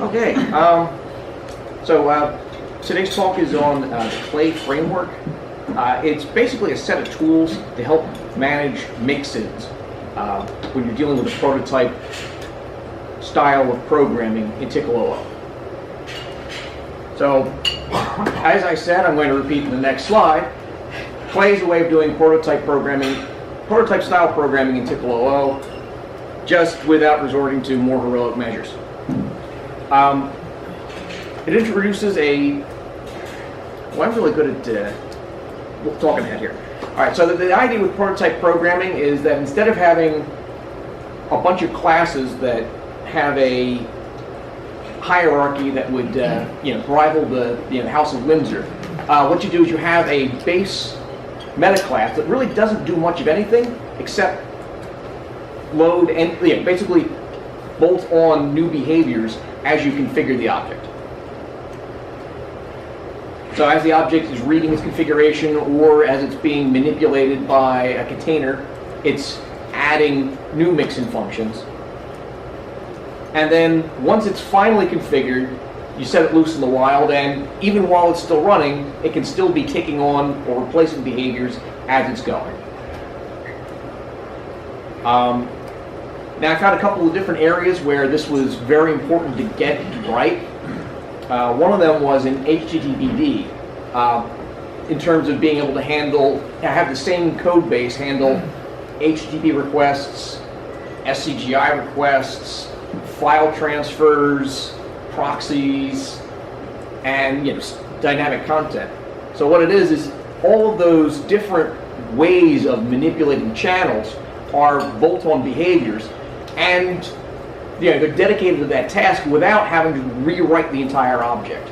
Okay, today's talk is on the TclOO framework. It's basically a set of tools to help manage mixins when you're dealing with a prototype style of programming in TclOO. So, as I said, I'm going to repeat in the next slide. TclOO is a way of doing prototype style programming in TclOO, just without resorting to more heroic measures. It introduces well, I'm really good at talking ahead here. All right, so the idea with prototype programming is that instead of having a bunch of classes that have a hierarchy that would rival the House of Windsor, what you do is you have a base meta class that really doesn't do much of anything except load and basically bolt on new behaviors as you configure the object. So as the object is reading its configuration or as it's being manipulated by a container, it's adding new Mixin functions. And then once it's finally configured, you set it loose in the wild, and even while it's still running, it can still be taking on or replacing behaviors as it's going. Now I found a couple of different areas where this was very important to get right. One of them was in HTTPD, in terms of being able to have the same code base handle HTTP requests, SCGI requests, file transfers, proxies, and dynamic content. So what it is all of those different ways of manipulating channels are bolt-on behaviors, and they're dedicated to that task without having to rewrite the entire object.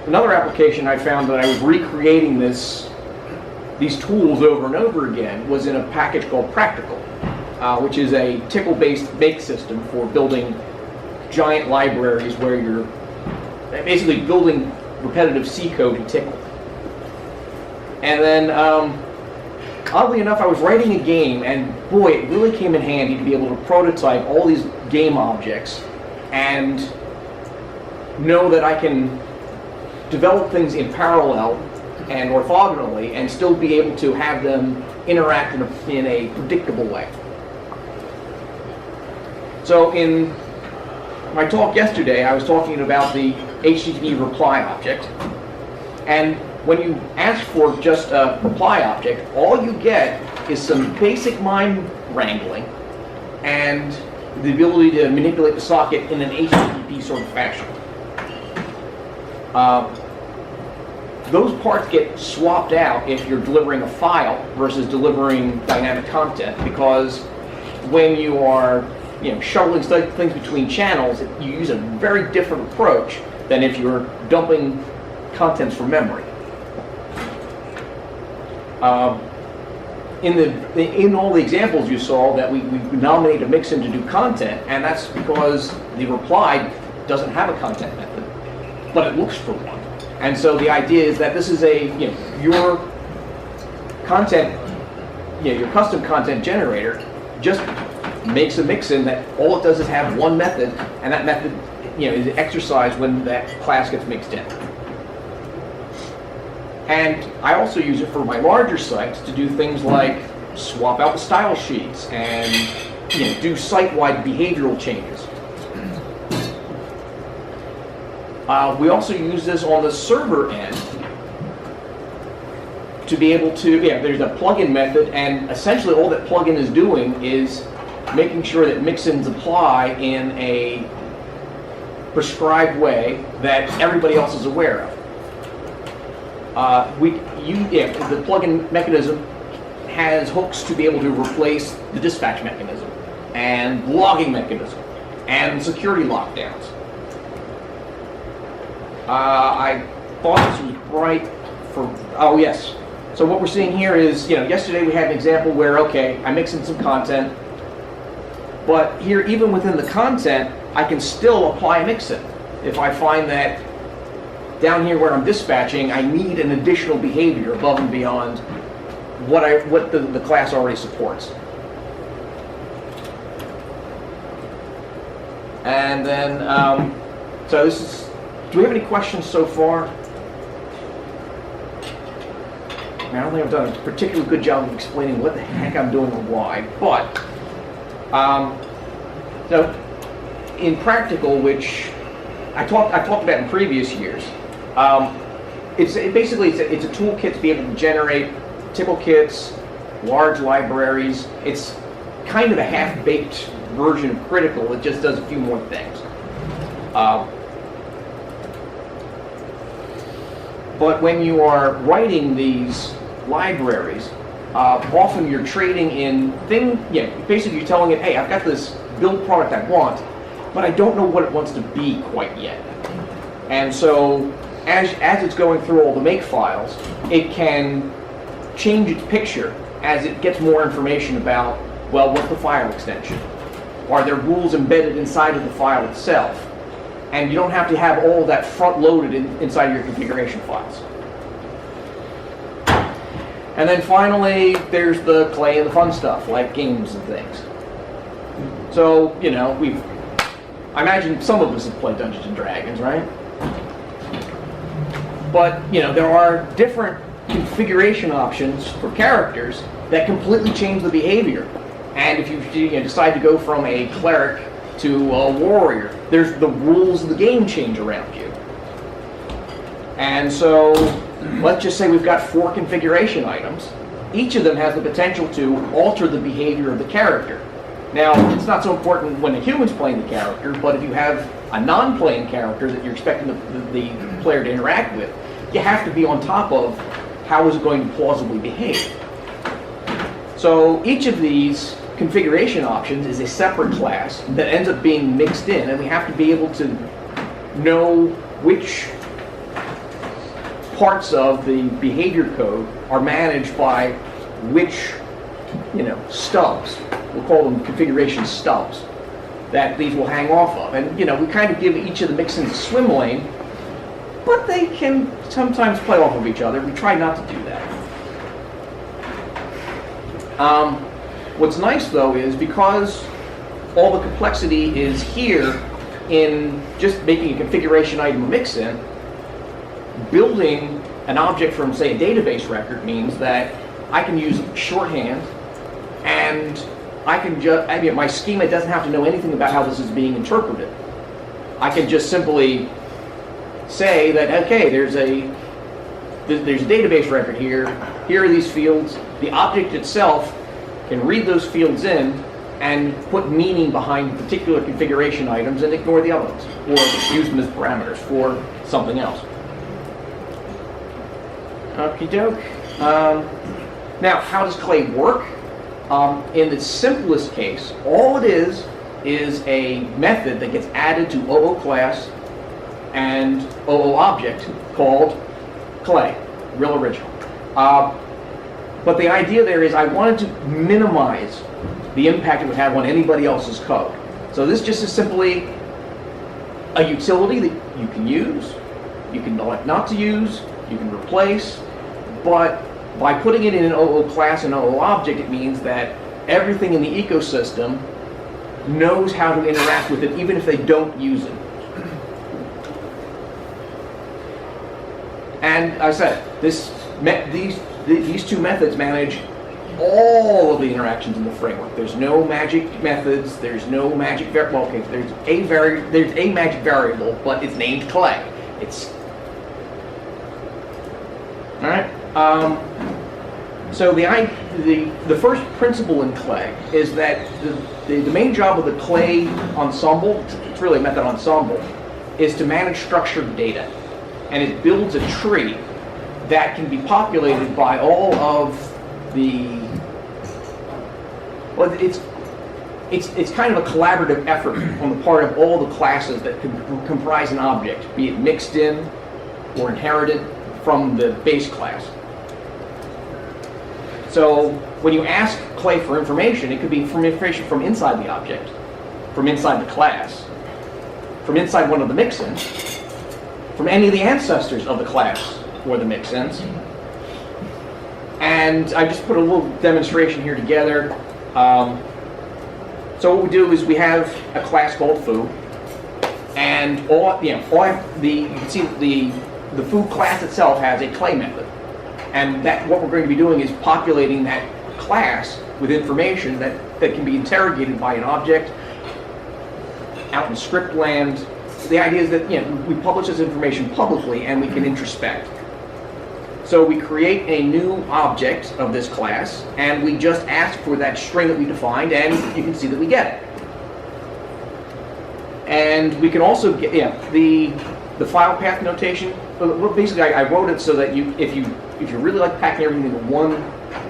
Another application I found that I was recreating these tools over and over again was in a package called Practical, which is a Tcl-based make system for building giant libraries where you're basically building repetitive C code in Tcl. And then oddly enough, I was writing a game, and boy, it really came in handy to be able to prototype all these game objects and know that I can develop things in parallel and orthogonally and still be able to have them interact in a predictable way. So in my talk yesterday, I was talking about the HTTP reply object, and when you ask for just a reply object, all you get is some basic mind wrangling and the ability to manipulate the socket in an HTTP sort of fashion. Those parts get swapped out if you're delivering a file versus delivering dynamic content, because when you are shuttling things between channels, you use a very different approach than if you're dumping contents from memory. In all the examples you saw, that we nominate a Mixin to do content, and that's because the reply doesn't have a content method, but it looks for one. And so the idea is that this is your content, your custom content generator just makes a Mixin that all it does is have one method, and that method is exercised when that class gets mixed in. And I also use it for my larger sites to do things like swap out the style sheets and do site-wide behavioral changes. We also use this on the server end to be able to, there's a plugin method, and essentially all that plugin is doing is making sure that Mixins apply in a prescribed way that everybody else is aware of. The plugin mechanism has hooks to be able to replace the dispatch mechanism and logging mechanism and security lockdowns. I thought this was right for, oh yes. So what we're seeing here is, yesterday we had an example where, okay, I mix in some content, but here, even within the content, I can still apply a Mixin. If I find that down here where I'm dispatching, I need an additional behavior above and beyond what the class already supports. And then, so this is, do we have any questions so far? I don't think I've done a particularly good job of explaining what the heck I'm doing and why, but, so in practical, which I talked about in previous years, it's a toolkit to be able to generate Tcl kits, large libraries. It's kind of a half-baked version of Critical. It just does a few more things. But when you are writing these libraries, often you're trading in basically you're telling it, hey, I've got this build product I want, but I don't know what it wants to be quite yet. And so as it's going through all the make files, it can change its picture as it gets more information about, well, what's the file extension? Are there rules embedded inside of the file itself? And you don't have to have all of that front-loaded inside of your configuration files. And then finally, there's the clay and the fun stuff, like games and things. So, I imagine some of us have played Dungeons and Dragons, right? But, there are different configuration options for characters that completely change the behavior. And if you decide to go from a cleric to a warrior, there's the rules of the game change around you. And so, let's just say we've got 4 configuration items. Each of them has the potential to alter the behavior of the character. Now, it's not so important when a human's playing the character, but if you have a non-playing character that you're expecting the player to interact with, you have to be on top of how is it going to plausibly behave. So each of these configuration options is a separate class that ends up being mixed in, and we have to be able to know which parts of the behavior code are managed by which, stubs. We'll call them configuration stubs that these will hang off of. And, we kind of give each of the Mixins a swim lane, but they can sometimes play off of each other. We try not to do that. What's nice, though, is because all the complexity is here in just making a configuration item a Mixin, building an object from, say, a database record means that I can use shorthand, and I can my schema doesn't have to know anything about how this is being interpreted. I can just simply say that, okay, there's a database record here. Here are these fields. The object itself can read those fields in and put meaning behind particular configuration items and ignore the other ones, or use them as parameters for something else. Okie doke. Now, how does clay work? In the simplest case, all it is a method that gets added to OO class and OO object called clay, real original. But the idea there is I wanted to minimize the impact it would have on anybody else's code. So this just is simply a utility that you can use, you can elect not to use, you can replace, but by putting it in an OO class and OO object, it means that everything in the ecosystem knows how to interact with it, even if they don't use it. And I said, these two methods manage all of the interactions in the framework. There's no magic methods. There's no magic there's a magic variable, but it's named clay. It's all right. So the first principle in clay is that the main job of the clay ensemble, it's really a method ensemble, is to manage structured data, and it builds a tree that can be populated by all of the. Well, it's kind of a collaborative effort on the part of all the classes that comprise an object, be it mixed in or inherited from the base class. So when you ask clay for information, it could be information from inside the object, from inside the class, from inside one of the mixins, from any of the ancestors of the class or the mixins. And I just put a little demonstration here together. So what we do is we have a class called foo, And you can see the food class itself has a clay method. And what we're going to be doing is populating that class with information that can be interrogated by an object out in script land. The idea is that we publish this information publicly and we can introspect. So we create a new object of this class and we just ask for that string that we defined, and you can see that we get it. And we can also get the file path notation. Well, basically, I wrote it so that if you really like packing everything into one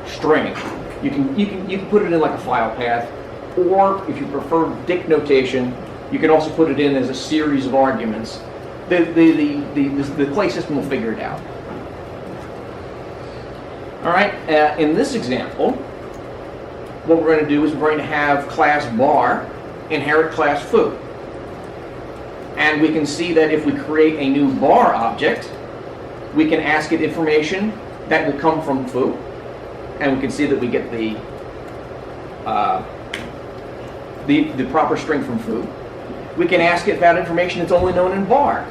string, you can put it in like a file path, or if you prefer dict notation, you can also put it in as a series of arguments. The clay system will figure it out. All right. In this example, what we're going to do is we're going to have class bar inherit class foo. And we can see that if we create a new bar object, we can ask it information that will come from foo. And we can see that we get the proper string from foo. We can ask it that information that's only known in bar.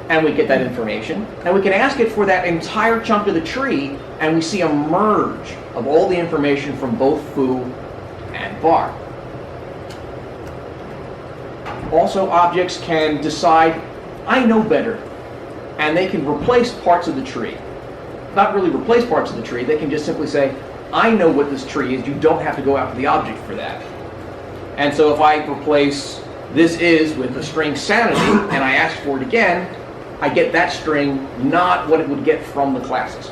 And we get that information. And we can ask it for that entire chunk of the tree, and we see a merge of all the information from both foo and bar. Also, objects can decide, I know better, and they can replace parts of the tree. Not really replace parts of the tree, they can just simply say, I know what this tree is, you don't have to go after the object for that. And so if I replace this is with the string sanity, and I ask for it again, I get that string, not what it would get from the classes.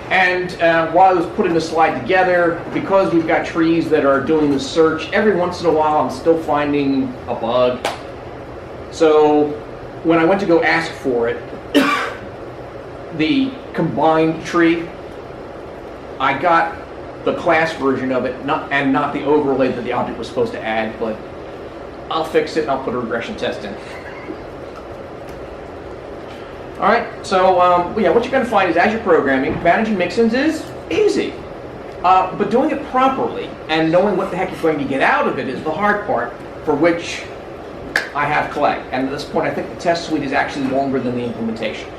And while I was putting the slide together, because we've got trees that are doing the search, every once in a while I'm still finding a bug. So when I went to go ask for it, the combined tree, I got the class version of it, and not the overlay that the object was supposed to add, but I'll fix it and I'll put a regression test in. All right, so what you're going to find is as you're programming, managing mixins is easy. But doing it properly and knowing what the heck you're going to get out of it is the hard part, for which I have clay. And at this point, I think the test suite is actually longer than the implementation.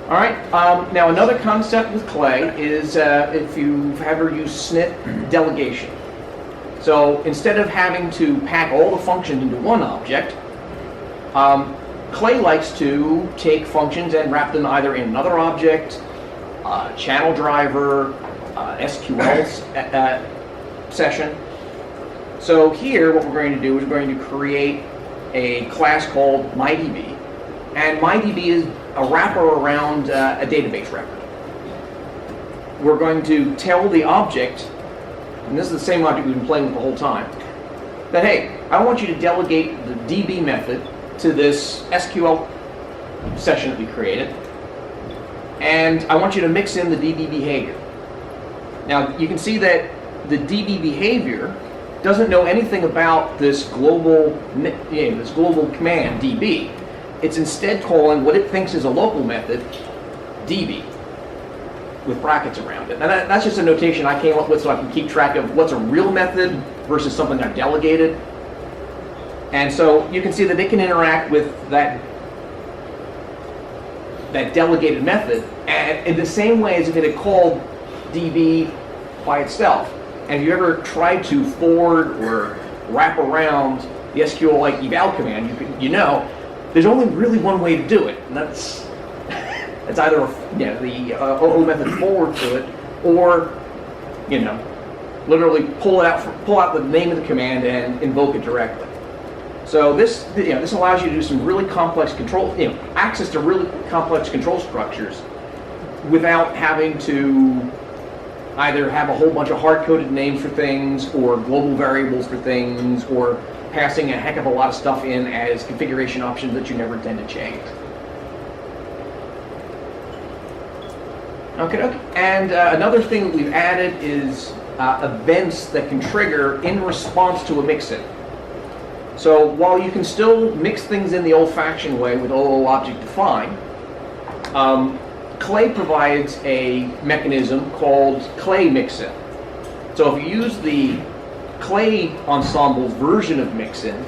All right, now another concept with clay is if you've ever used Snip Delegation. So instead of having to pack all the functions into one object, clay likes to take functions and wrap them either in another object, channel driver, SQL session. So here what we're going to do is we're going to create a class called MyDB. And MyDB is a wrapper around a database record. We're going to tell the object, and this is the same object we've been playing with the whole time, that hey, I want you to delegate the DB method to this SQL session that we created, and I want you to mix in the DB behavior. Now you can see that the DB behavior doesn't know anything about this global command DB. It's instead calling what it thinks is a local method DB with brackets around it. Now that's just a notation I came up with so I can keep track of what's a real method versus something I've delegated. And so you can see that it can interact with that delegated method and in the same way as if it had called DB by itself. And if you ever tried to forward or wrap around the SQLite eval command, you know there's only really one way to do it, and that's either the OO method forward to it, or literally pull out the name of the command and invoke it directly. So this allows you to do some really complex control, access to really complex control structures without having to either have a whole bunch of hard-coded names for things or global variables for things or passing a heck of a lot of stuff in as configuration options that you never intend to change. Okay. And another thing that we've added is events that can trigger in response to a mix-in. So while you can still mix things in the old-fashioned way with OO object define, Clay provides a mechanism called Clay Mixin. So if you use the Clay Ensemble's version of Mixin,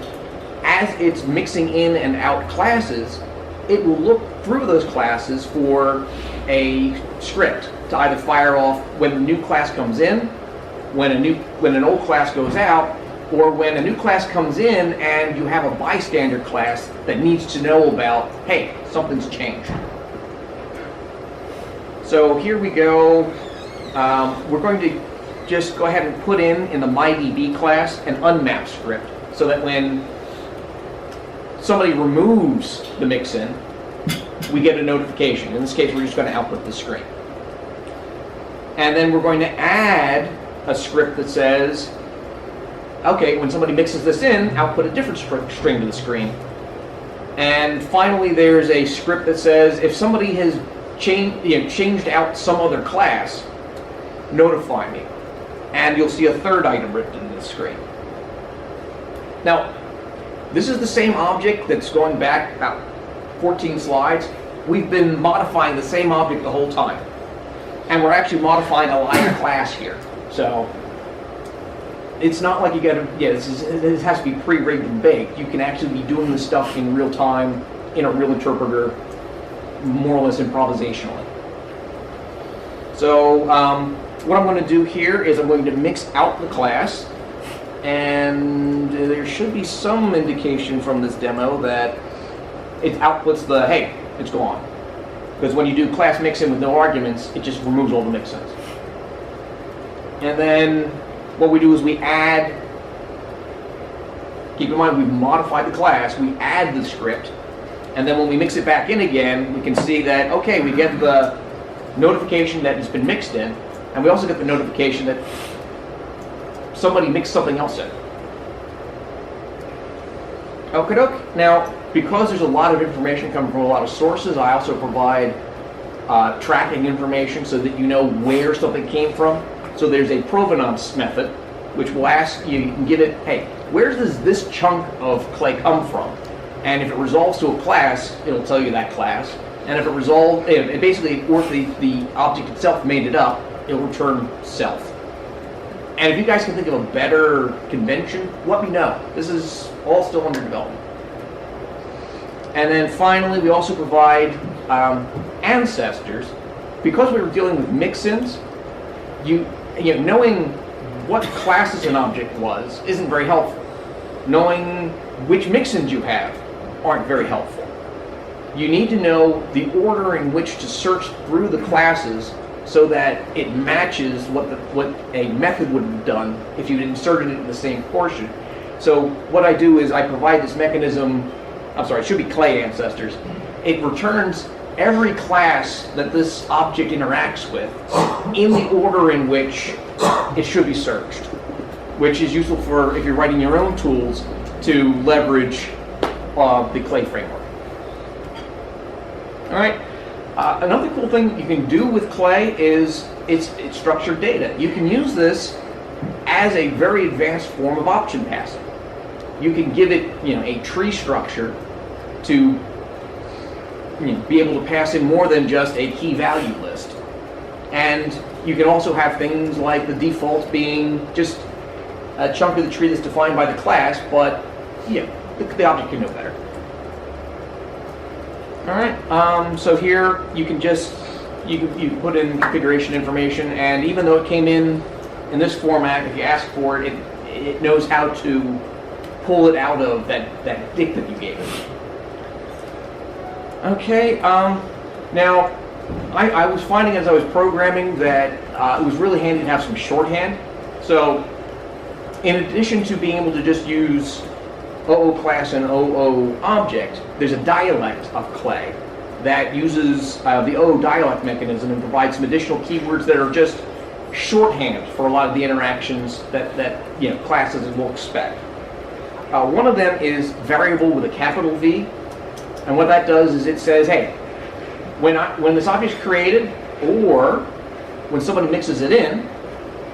as it's mixing in and out classes, it will look through those classes for a script to either fire off when a new class comes in, when an old class goes out, or when a new class comes in and you have a bystander class that needs to know about, hey, something's changed. So here we go. We're going to just go ahead and put in the MyDB class an unmap script so that when somebody removes the Mixin, we get a notification. In this case, we're just going to output the screen. And then we're going to add a script that says, okay, when somebody mixes this in, output a different string to the screen. And finally, there's a script that says, if somebody has changed out some other class, notify me. And you'll see a third item written into the screen. Now, this is the same object that's going back about 14 slides. We've been modifying the same object the whole time. And we're actually modifying a live class here. So it's not like you got to, this has to be pre-rigged and baked. You can actually be doing this stuff in real time in a real interpreter, more or less improvisationally. So what I'm going to do here is I'm going to mix out the class, and there should be some indication from this demo that it outputs the, hey, it's gone. Because when you do class mixin with no arguments, it just removes all the mixins. And then what we do is we add, keep in mind we've modified the class, we add the script, and then when we mix it back in again, we can see that, okay, we get the notification that it's been mixed in, and we also get the notification that somebody mixed something else in. Okey-doke. Now, because there's a lot of information coming from a lot of sources, I also provide tracking information so that you know where something came from. So there's a provenance method, which will ask you, you can give it, hey, where does this chunk of clay come from? And if it resolves to a class, it'll tell you that class. And if it resolves, it basically, or if the object itself made it up, it'll return self. And if you guys can think of a better convention, let me know. This is all still under development. And then finally, we also provide ancestors. Because we were dealing with mixins, knowing what classes an object was isn't very helpful. Knowing which mixins you have aren't very helpful. You need to know the order in which to search through the classes so that it matches what a method would have done if you'd inserted it in the same portion. So what I do is I provide this mechanism, it should be clay ancestors. It returns every class that this object interacts with in the order in which it should be searched, which is useful for if you're writing your own tools to leverage the clay framework. All right. Another cool thing you can do with clay is it's structured data. You can use this as a very advanced form of option passing. You can give it, a tree structure to be able to pass in more than just a key value list. And you can also have things like the default being just a chunk of the tree that's defined by the class, but the object can know better. All right, so here you can you put in configuration information, and even though it came in this format, if you ask for it, it knows how to pull it out of that dict that you gave it. Okay, now I was finding as I was programming that it was really handy to have some shorthand. So in addition to being able to just use OO class and OO object, there's a dialect of clay that uses the OO dialect mechanism and provides some additional keywords that are just shorthand for a lot of the interactions that classes will expect. One of them is variable with a capital V, and what that does is it says, hey, when this object is created, or when somebody mixes it in,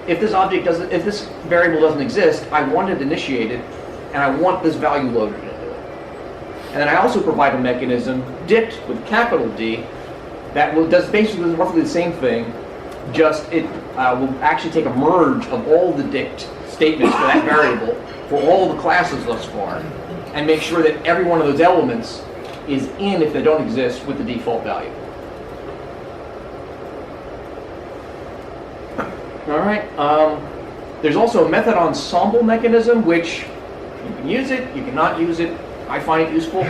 if this variable doesn't exist, I want it initiated, and I want this value loaded into it. And then I also provide a mechanism, dict with capital D, that does basically roughly the same thing, just it will actually take a merge of all the dict statements for that variable for all the classes thus far, and make sure that every one of those elements is in if they don't exist with the default value. All right. There's also a method ensemble mechanism, which you can use it, you cannot use it. I find it useful.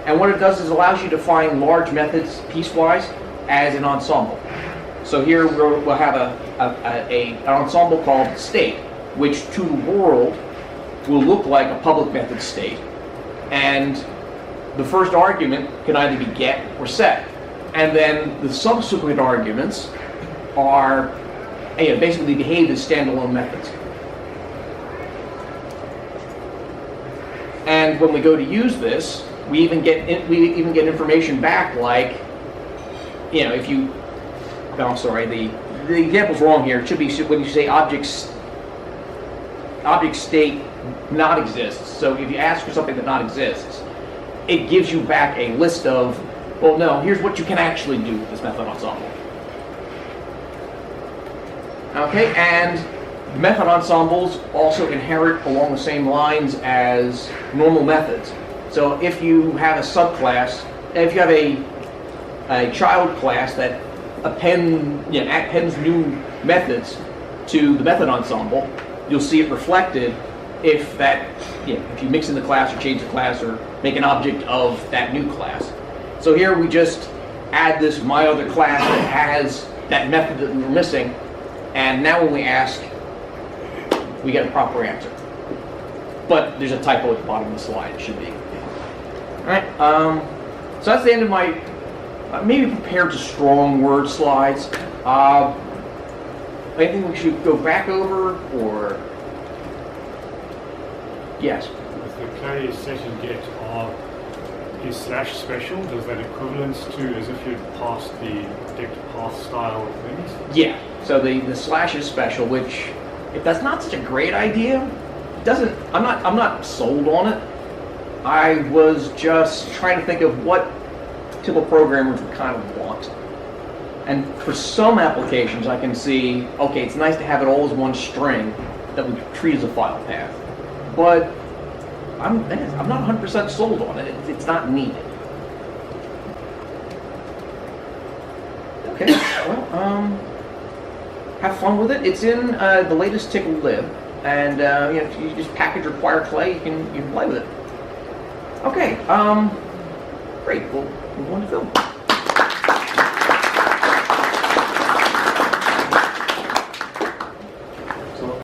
And what it does is allows you to define large methods piecewise as an ensemble. So here we'll have an ensemble called state, which to the world will look like a public method state. And the first argument can either be get or set. And then the subsequent arguments are basically behave as standalone methods. And when we go to use this, we even get information back, like, if you, I'm sorry, the example's wrong here. It should be when you say object state not exists. So if you ask for something that not exists, it gives you back a list of, well, no, here's what you can actually do with this method ensemble. Okay, and method ensembles also inherit along the same lines as normal methods. So if you have a subclass, if you have a child class that appends new methods to the method ensemble, you'll see it reflected if you mix in the class or change the class or make an object of that new class. So here we just add this my other class that has that method that we were missing. And now when we ask, we get a proper answer. But there's a typo at the bottom of the slide, it should be. All right, so that's the end of my maybe prepared to strong word slides. Anything we should go back over, or? Yes? With the K set and get is slash special, does that equivalence to as if you'd passed the protect path style things? Yeah. So the slash is special, which, if that's not such a great idea, I'm not sold on it. I was just trying to think of what Tcl programmers would kind of want. And for some applications, I can see, okay, it's nice to have it all as one string that we treat as a file path. But I'm not 100% sold on it. It's not needed. Okay, well, have fun with it. It's in the latest Tcl', and if you just package require clay, you can play with it. Okay, great. We'll move on to film.